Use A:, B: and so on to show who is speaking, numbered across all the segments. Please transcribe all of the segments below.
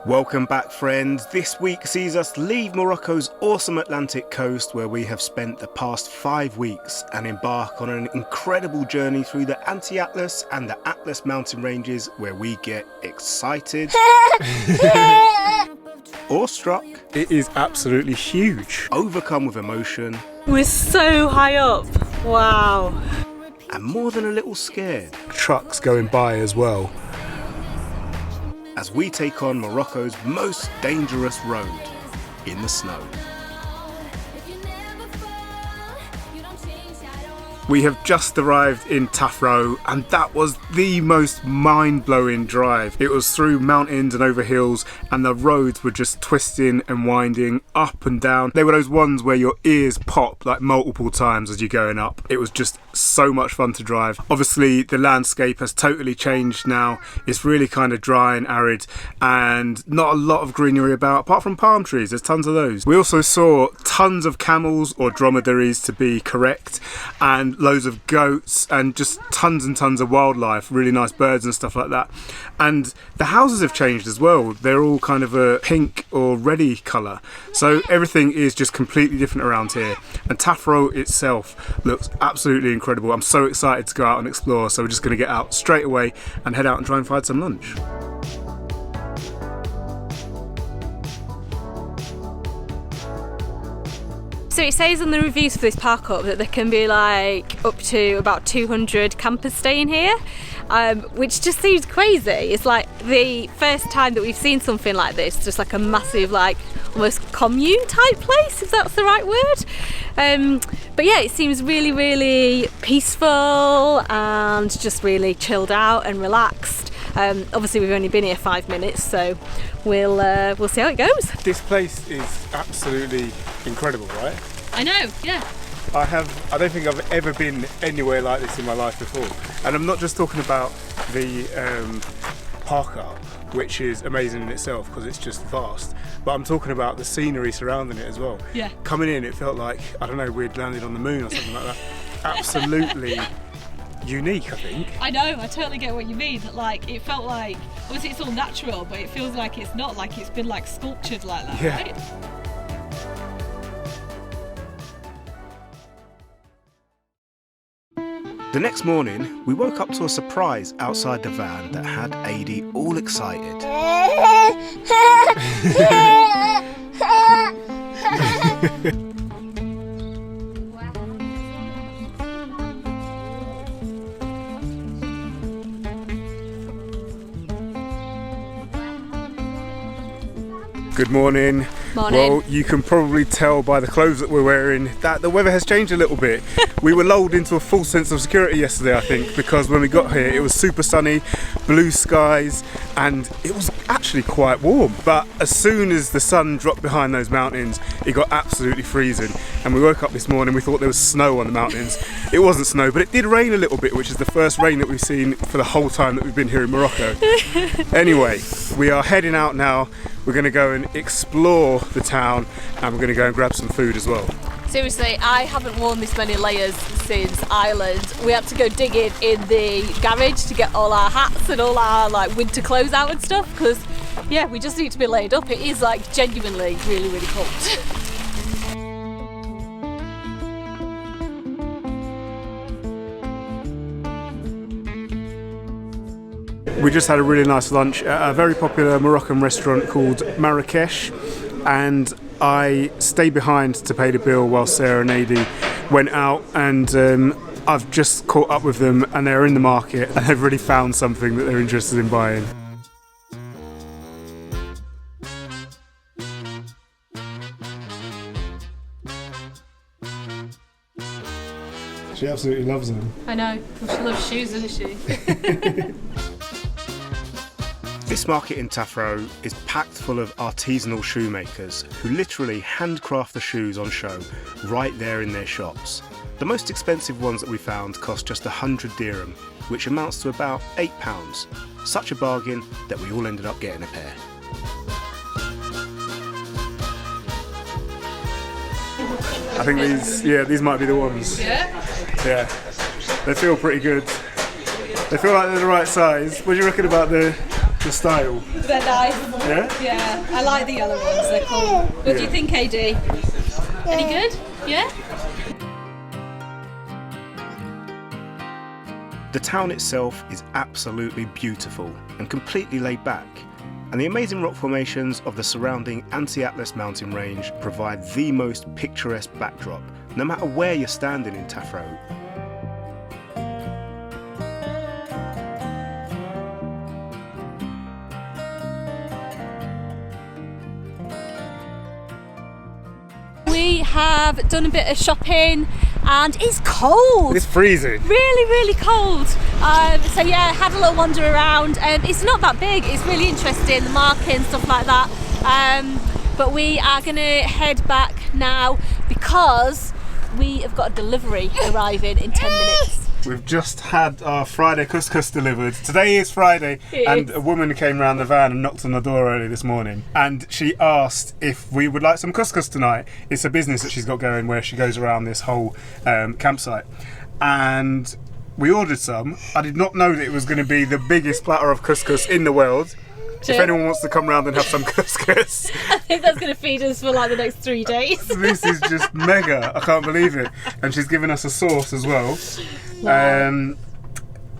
A: Welcome back, friends. This week sees us leave Morocco's awesome Atlantic coast where we have spent the past 5 weeks and embark on an incredible journey through the Anti-Atlas and the Atlas mountain ranges where we get excited or struck.
B: It is absolutely huge.
A: Overcome with emotion.
C: We're so high up. Wow.
A: And more than a little scared.
B: Trucks going by as well.
A: As we take on Morocco's most dangerous road in the snow.
B: We have just arrived in Tafraoute and that was the most mind-blowing drive. It was through mountains and over hills and the roads were just twisting and winding up and down. They were those ones where your ears pop like multiple times as you're going up. It was just so much fun to drive. Obviously the landscape has totally changed now. It's really kind of dry and arid and not a lot of greenery about apart from palm trees. There's tons of those. We also saw tons of camels, or dromedaries to be correct, and loads of goats and just tons and tons of wildlife, really nice birds and stuff like that. And the houses have changed as well. They're all kind of a pink or reddy colour. So everything is just completely different around here. And Tafraoute itself looks absolutely incredible. I'm so excited to go out and explore. So we're just going to get out straight away and head out and try and find some lunch.
C: So it says on the reviews for this park up that there can be like up to about 200 campers staying here, which just seems crazy. It's like the first time that we've seen something like this, just like a massive, like almost commune type place, if that's the right word. But yeah, it seems really, really peaceful and just really chilled out and relaxed. Obviously we've only been here 5 minutes, so we'll see how it goes.
B: This place is absolutely incredible, right?
C: I know, yeah.
B: I don't think I've ever been anywhere like this in my life before. And I'm not just talking about the park up, which is amazing in itself because it's just vast, but I'm talking about the scenery surrounding it as well.
C: Yeah.
B: Coming in, it felt like, I don't know, we'd landed on the moon or something like that. Absolutely unique, I think.
D: I know, I totally get what you mean. Like, it felt like, obviously it's all natural, but it feels like it's not, like it's been like sculptured like that,
B: yeah.
D: Right?
A: The next morning, we woke up to a surprise outside the van that had Adi all excited.
B: Good morning.
C: Morning.
B: Well, you can probably tell by the clothes that we're wearing that the weather has changed a little bit. We were lulled into a false sense of security yesterday, I think, because when we got here it was super sunny, blue skies, and it was actually quite warm. But as soon as the sun dropped behind those mountains, it got absolutely freezing. And we woke up this morning, we thought there was snow on the mountains. It wasn't snow, but it did rain a little bit, which is the first rain that we've seen for the whole time that we've been here in Morocco. Anyway, we are heading out now. We're going to go and explore the town and we're going to go and grab some food as well.
C: Seriously, I haven't worn this many layers since Ireland. We had to go digging in the garage to get all our hats and all our like winter clothes out and stuff because yeah, we just need to be laid up. It is like genuinely really, really cold.
B: We just had a really nice lunch at a very popular Moroccan restaurant called Marrakesh, and I stayed behind to pay the bill while Sarah and Adi went out, and I've just caught up with them and they're in the market and they've really found something that they're interested in buying. She absolutely loves them.
D: I know, she loves shoes, doesn't she?
A: This market in Tafraoute is packed full of artisanal shoemakers who literally handcraft the shoes on show right there in their shops. The most expensive ones that we found cost just 100 dirham, which amounts to about £8. Such a bargain that we all ended up getting a pair.
B: I think these might be the ones.
D: Yeah?
B: Yeah, they feel pretty good. They feel like they're the right size. What do you reckon about the the style.
D: They're nice.
B: Yeah?
D: Yeah, I like the yellow ones, they're cool. What do you think, AD? Any good? Yeah?
A: The town itself is absolutely beautiful and completely laid back, and the amazing rock formations of the surrounding Anti-Atlas mountain range provide the most picturesque backdrop, no matter where you're standing in Tafraoute.
C: We have done a bit of shopping and it's cold.
B: It's freezing.
C: Really, really cold. So yeah, had a little wander around. It's not that big. It's really interesting, the market and stuff like that. But we are going to head back now because we have got a delivery arriving in 10 minutes.
B: We've just had our Friday couscous delivered. Today is Friday, and a woman came round the van and knocked on the door early this morning, and she asked if we would like some couscous tonight. It's a business that she's got going where she goes around this whole campsite, and we ordered some. I did not know that it was going to be the biggest platter of couscous in the world. If anyone wants to come round and have some couscous,
C: I think that's going to feed us for like the next 3 days.
B: this is just mega. I can't believe it. And she's given us a sauce as well.
C: Wow.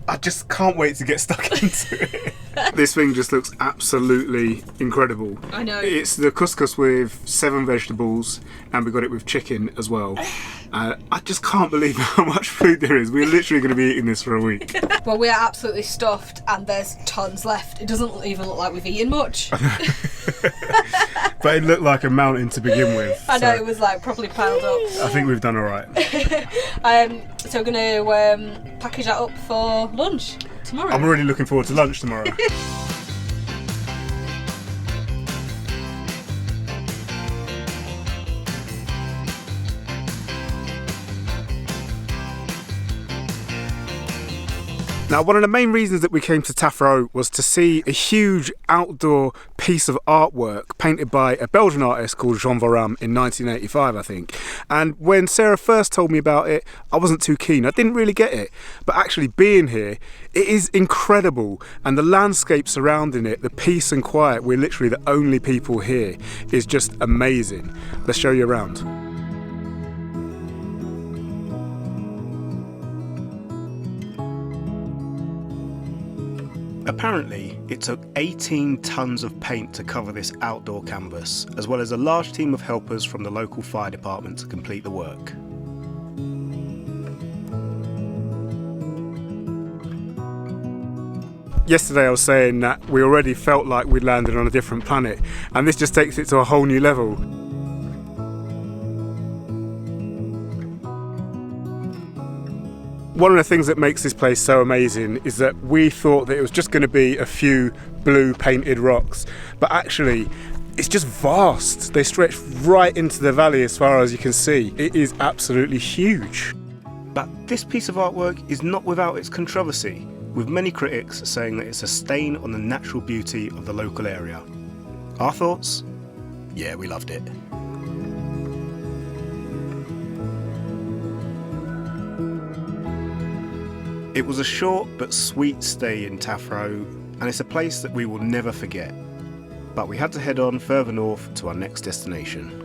B: I just can't wait to get stuck into it. This thing just looks absolutely incredible.
D: I know.
B: It's the couscous with 7 vegetables, and we got it with chicken as well. I just can't believe how much food there is. We're literally going to be eating this for a week.
D: Well, we are absolutely stuffed and there's tons left. It doesn't even look like we've eaten much.
B: But it looked like a mountain to begin with.
D: I know,
B: so
D: it was like properly piled up.
B: I think we've done all right.
D: So we're going to package that up for lunch tomorrow.
B: I'm really looking forward to lunch tomorrow. Now, one of the main reasons that we came to Tafraoute was to see a huge outdoor piece of artwork painted by a Belgian artist called Jean Varam in 1985, I think. And when Sarah first told me about it, I wasn't too keen. I didn't really get it. But actually being here, it is incredible. And the landscape surrounding it, the peace and quiet, we're literally the only people here, is just amazing. Let's show you around.
A: Apparently, it took 18 tons of paint to cover this outdoor canvas, as well as a large team of helpers from the local fire department to complete the work.
B: Yesterday I was saying that we already felt like we'd landed on a different planet, and this just takes it to a whole new level. One of the things that makes this place so amazing is that we thought that it was just going to be a few blue painted rocks, but actually it's just vast. They stretch right into the valley as far as you can see. It is absolutely huge.
A: But this piece of artwork is not without its controversy, with many critics saying that it's a stain on the natural beauty of the local area. Our thoughts? Yeah, we loved it. It was a short but sweet stay in Tafraoute, and it's a place that we will never forget. But we had to head on further north to our next destination.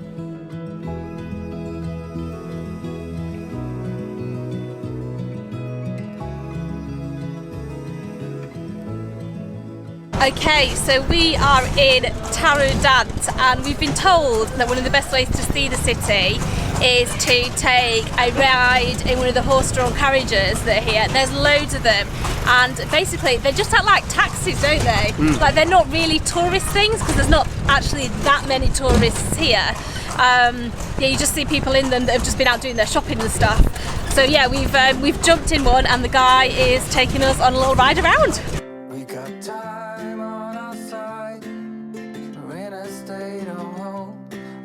C: Okay, so we are in Taroudant, and we've been told that one of the best ways to see the city is to take a ride in one of the horse-drawn carriages that are here. There's loads of them, and basically they just act like taxis, don't they? Like, they're not really tourist things because there's not actually that many tourists here. Yeah, you just see people in them that have just been out doing their shopping and stuff. So yeah, we've jumped in one, and the guy is taking us on a little ride around.
E: We got time on our side. We're in a state of hope.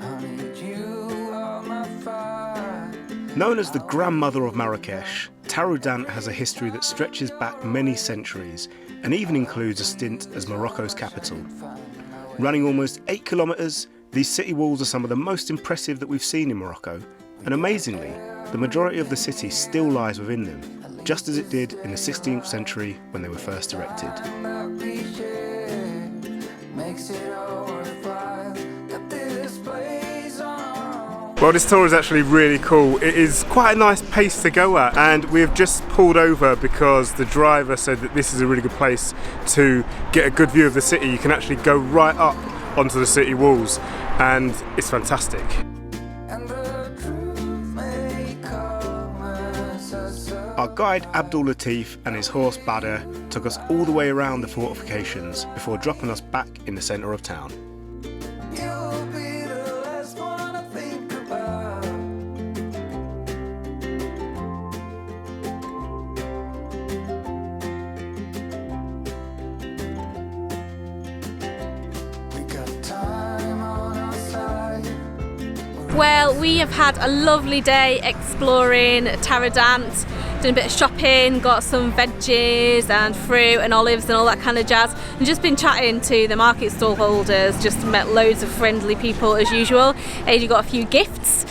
E: I need you on my fire.
A: Known as the grandmother of Marrakesh, Taroudant has a history that stretches back many centuries and even includes a stint as Morocco's capital. Running almost 8 kilometres, these city walls are some of the most impressive that we've seen in Morocco, and amazingly, the majority of the city still lies within them, just as it did in the 16th century when they were first erected.
E: That we share. makes it all worthwhile. Got this place on our own.
B: Well, this tour is actually really cool. It is quite a nice pace to go at, and we've just pulled over because the driver said that this is a really good place to get a good view of the city. You can actually go right up onto the city walls, and it's fantastic.
E: And the truth may come as a surprise.
A: Our guide Abdul Latif and his horse Badr took us all the way around the fortifications before dropping us back in the centre of town.
E: You'll be the last one I think about. We got time on our side.
C: Well, we have had a lovely day exploring Taroudant, done a bit of shopping, got some veggies and fruit and olives and all that kind of jazz, and just been chatting to the market stall holders, just met loads of friendly people as usual. AJ got a few gifts.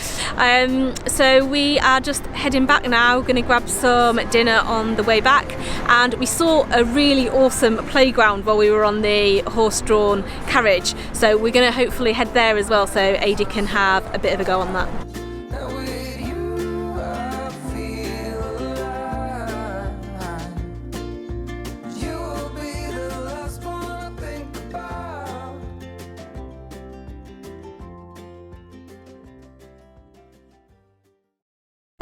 C: So we are just heading back now, going to grab some dinner on the way back, and we saw a really awesome playground while we were on the horse-drawn carriage, so we're going to hopefully head there as well so AJ can have a bit of a go on that.
E: And with you, I feel alive. You will be the last one I think about.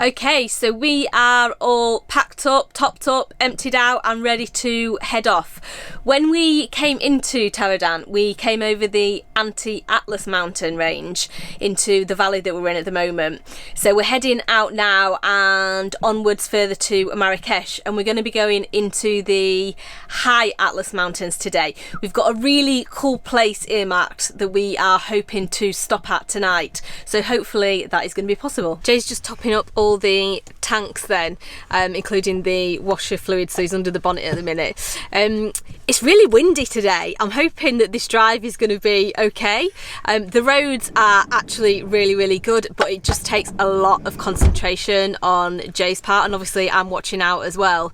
C: Okay, so we are all packed up, topped up, emptied out and ready to head off. When we came into Taroudant, we came over the Anti-Atlas mountain range into the valley that we're in at the moment. So we're heading out now and onwards further to Marrakesh, and we're going to be going into the high Atlas mountains today. We've got a really cool place earmarked that we are hoping to stop at tonight, so hopefully that is going to be possible. Jay's just topping up all the tanks then, including the washer fluid, so he's under the bonnet at the minute. It's really windy today. I'm hoping that this drive is going to be okay. The roads are actually really good, but it just takes a lot of concentration on Jay's part, and obviously I'm watching out as well,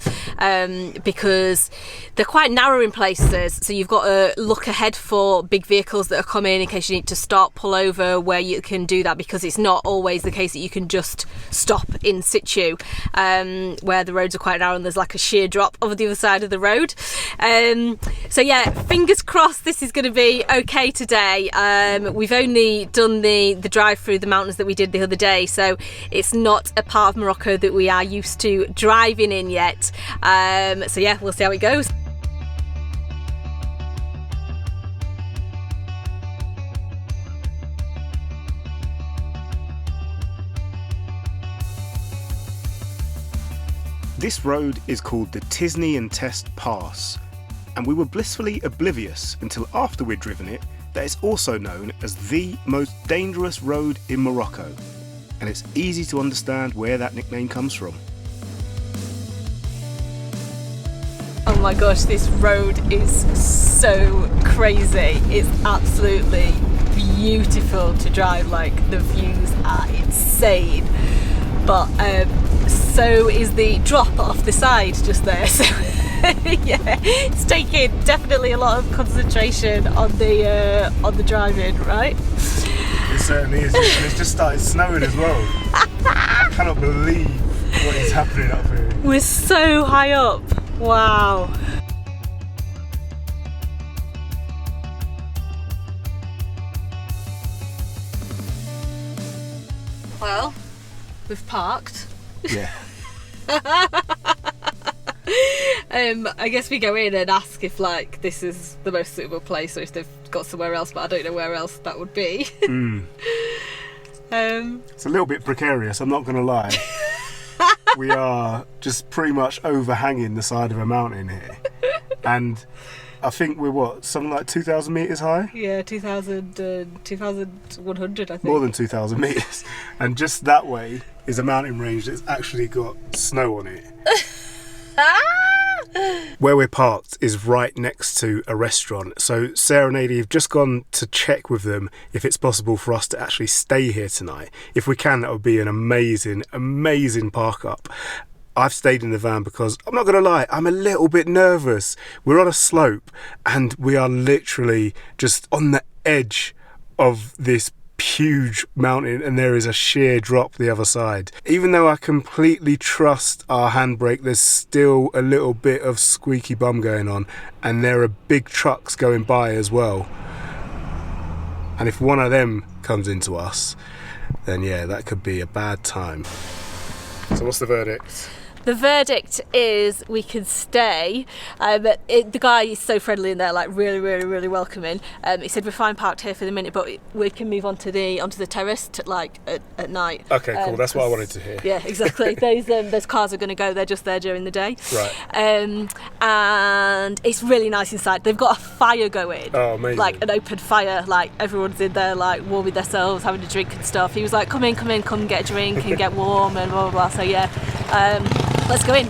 C: because they're quite narrow in places, so you've got to look ahead for big vehicles that are coming in case you need to stop, pull over where you can do that, because it's not always the case that you can just stop in situ, where the roads are quite narrow and there's like a sheer drop over the other side of the road. So yeah, fingers crossed this is going to be okay today. We've only done the drive through the mountains that we did the other day, so it's not a part of Morocco that we are used to driving in yet. So yeah, we'll see how it goes.
A: This road is called the Tisni and Test Pass, and we were blissfully oblivious until after we'd driven it that it's also known as the most dangerous road in Morocco, and it's easy to understand where that nickname comes from.
C: Oh my gosh, this road is so crazy. It's absolutely beautiful to drive, like the views are insane. But so is the drop off the side just there, so yeah, it's taking definitely a lot of concentration on the driving, right?
B: It certainly is, and it's just started snowing as well. I cannot believe what is happening up here.
C: We're so high up, wow. Well, we've parked.
A: Yeah.
C: I guess we go in and ask if like this is the most suitable place or if they've got somewhere else, but I don't know where else that would be.
A: It's a little bit precarious, I'm not going to lie. We are just pretty much overhanging the side of a mountain here, and I think we're something like 2,000 metres high?
C: Yeah, 2,100 I think.
A: More than 2,000 metres. And just that way is a mountain range that's actually got snow on it. Where we're parked is right next to a restaurant, so Sarah and Adi have just gone to check with them if it's possible for us to actually stay here tonight. If we can, that would be an amazing park up.
B: I've stayed in the van because, I'm not going to lie, I'm a little bit nervous. We're on a slope and we are literally just on the edge of this huge mountain, and there is a sheer drop the other side. Even though I completely trust our handbrake, there's still a little bit of squeaky bum going on, and there are big trucks going by as well. And if one of them comes into us, then yeah, that could be a bad time. So what's the verdict?
C: The verdict is we can stay. The guy is so friendly in there, like really, really, really welcoming. He said we're fine parked here for the minute, but we can move onto the terrace at night.
B: Okay, cool. That's what I wanted to hear.
C: Yeah, exactly. Those cars are going to go. They're just there during the day.
B: Right.
C: And it's really nice inside. They've got a fire going.
B: Oh, amazing. Like
C: an open fire. Like everyone's in there, like warming themselves, having a drink and stuff. He was like, come in, get a drink and get warm and blah blah blah. So yeah. Let's go in.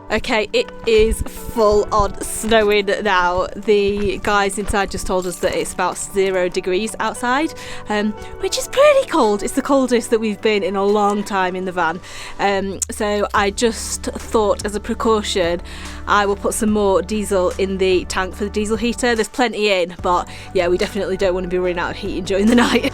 C: Okay, it is full on snowing now. The guys inside just told us that it's about 0 degrees outside, which is pretty cold. It's the coldest that we've been in a long time in the van. So I just thought, as a precaution, I will put some more diesel in the tank for the diesel heater. There's plenty in, but yeah, we definitely don't want to be running out of heating during the night.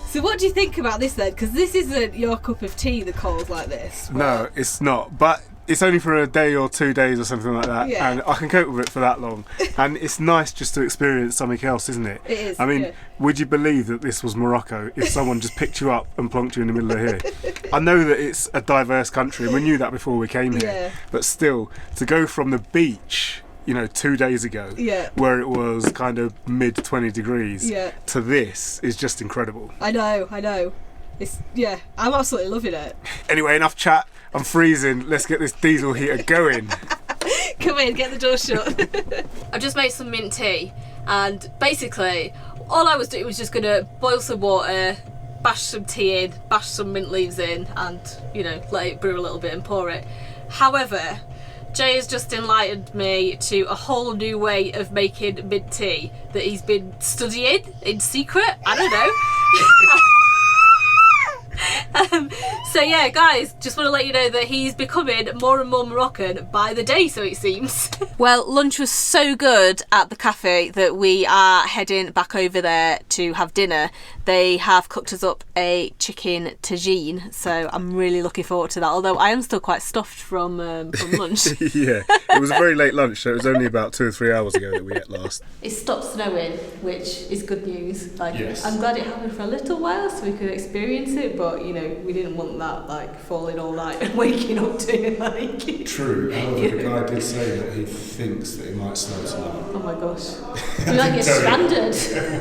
C: So what do you think about this then? Because this isn't your cup of tea, the cold like this.
B: No, it's not. But it's only for a day or 2 days or something like that.
C: Yeah.
B: And I can cope with it for that long. And it's nice just to experience something else, isn't it?
C: It is.
B: I mean,
C: yeah.
B: Would you believe that this was Morocco if someone just picked you up and plonked you in the middle of here? I know that it's a diverse country and we knew that before we came here.
C: Yeah.
B: But still, to go from the beach, 2 days ago,
C: Yeah.
B: where it was kind of mid 20 degrees,
C: Yeah.
B: to this is just incredible.
C: I know. I'm absolutely loving it.
B: Anyway, enough chat. I'm freezing. Let's get this diesel heater going.
C: Come in, get the door shut. I've just made some mint tea, and basically all I was doing was just gonna boil some water, bash some tea in, bash some mint leaves in, and let it brew a little bit and pour it. However, Jay has just enlightened me to a whole new way of making mint tea that he's been studying in secret. I don't know. So yeah, guys, just want to let you know that he's becoming more and more Moroccan by the day, so it seems. Well, lunch was so good at the cafe that we are heading back over there to have dinner. They have cooked us up a chicken tagine, so I'm really looking forward to that, although I am still quite stuffed from lunch.
B: Yeah, it was a very late lunch, so it was only about 2 or 3 hours ago that we ate last.
C: It stopped snowing, which is good news.
B: Yes.
C: I'm glad it happened for a little while so we could experience it, but we didn't want that falling all night and waking up to it
B: True. However, the guy did say that he thinks that it might snow tonight.
C: Oh my gosh. We might get stranded.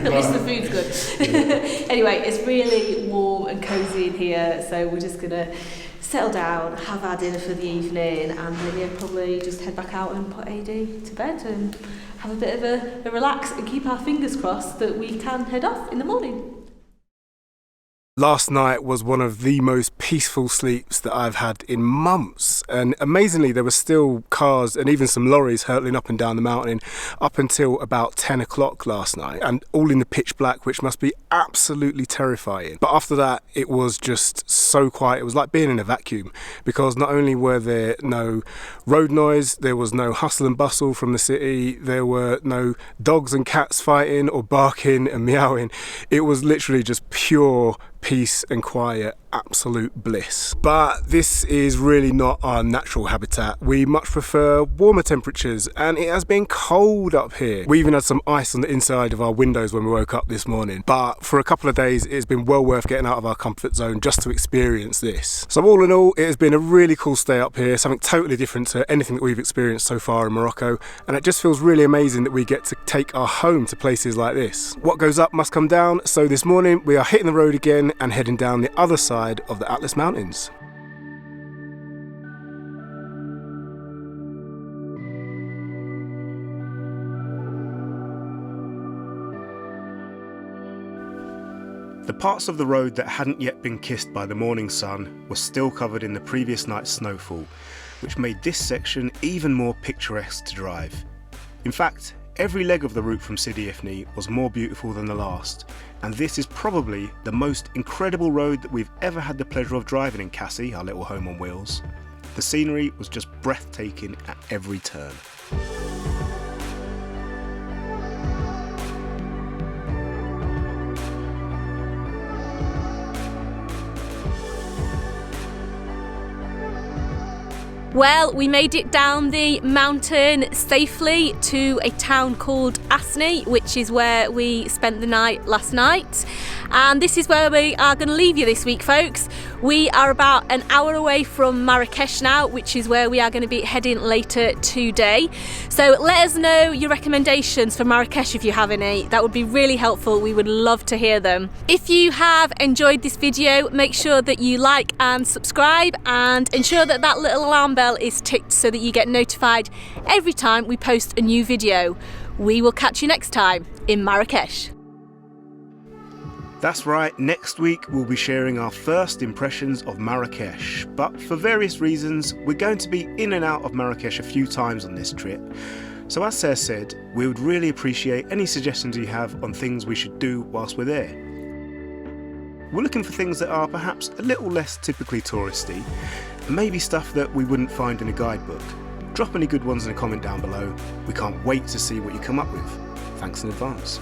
C: At least the food's good. Anyway, it's really warm and cosy in here, so we're just gonna settle down, have our dinner for the evening, and then probably just head back out and put AD to bed and have a bit of a relax and keep our fingers crossed that we can head off in the morning.
B: Last night was one of the most peaceful sleeps that I've had in months, and amazingly there were still cars and even some lorries hurtling up and down the mountain up until about 10 o'clock last night, and all in the pitch black, which must be absolutely terrifying. But after that it was just so quiet. It was like being in a vacuum, because not only were there no road noise, there was no hustle and bustle from the city, there were no dogs and cats fighting or barking and meowing. It was literally just pure peace and quiet, absolute bliss. But this is really not our natural habitat. We much prefer warmer temperatures, and it has been cold up here. We even had some ice on the inside of our windows when we woke up this morning. But for a couple of days, it's been well worth getting out of our comfort zone just to experience this. So all in all, it has been a really cool stay up here, something totally different to anything that we've experienced so far in Morocco, and it just feels really amazing that we get to take our home to places like this. What goes up must come down, so this morning we are hitting the road again and heading down the other side of the Atlas Mountains.
A: The parts of the road that hadn't yet been kissed by the morning sun were still covered in the previous night's snowfall, which made this section even more picturesque to drive. In fact, every leg of the route from Sidi Ifni was more beautiful than the last, and this is probably the most incredible road that we've ever had the pleasure of driving in Cassis, our little home on wheels. The scenery was just breathtaking at every turn.
C: Well, we made it down the mountain safely to a town called Asni, which is where we spent the night last night. And this is where we are going to leave you this week, folks. We are about an hour away from Marrakesh now, which is where we are going to be heading later today. So let us know your recommendations for Marrakesh if you have any. That would be really helpful. We would love to hear them. If you have enjoyed this video, make sure that you like and subscribe, and ensure that that little alarm bell is ticked so that you get notified every time we post a new video. We will catch you next time in Marrakesh.
A: That's right, next week we'll be sharing our first impressions of Marrakesh, but for various reasons we're going to be in and out of Marrakesh a few times on this trip. So as Sarah said, we would really appreciate any suggestions you have on things we should do whilst we're there. We're looking for things that are perhaps a little less typically touristy, and maybe stuff that we wouldn't find in a guidebook. Drop any good ones in a comment down below. We can't wait to see what you come up with. Thanks in advance.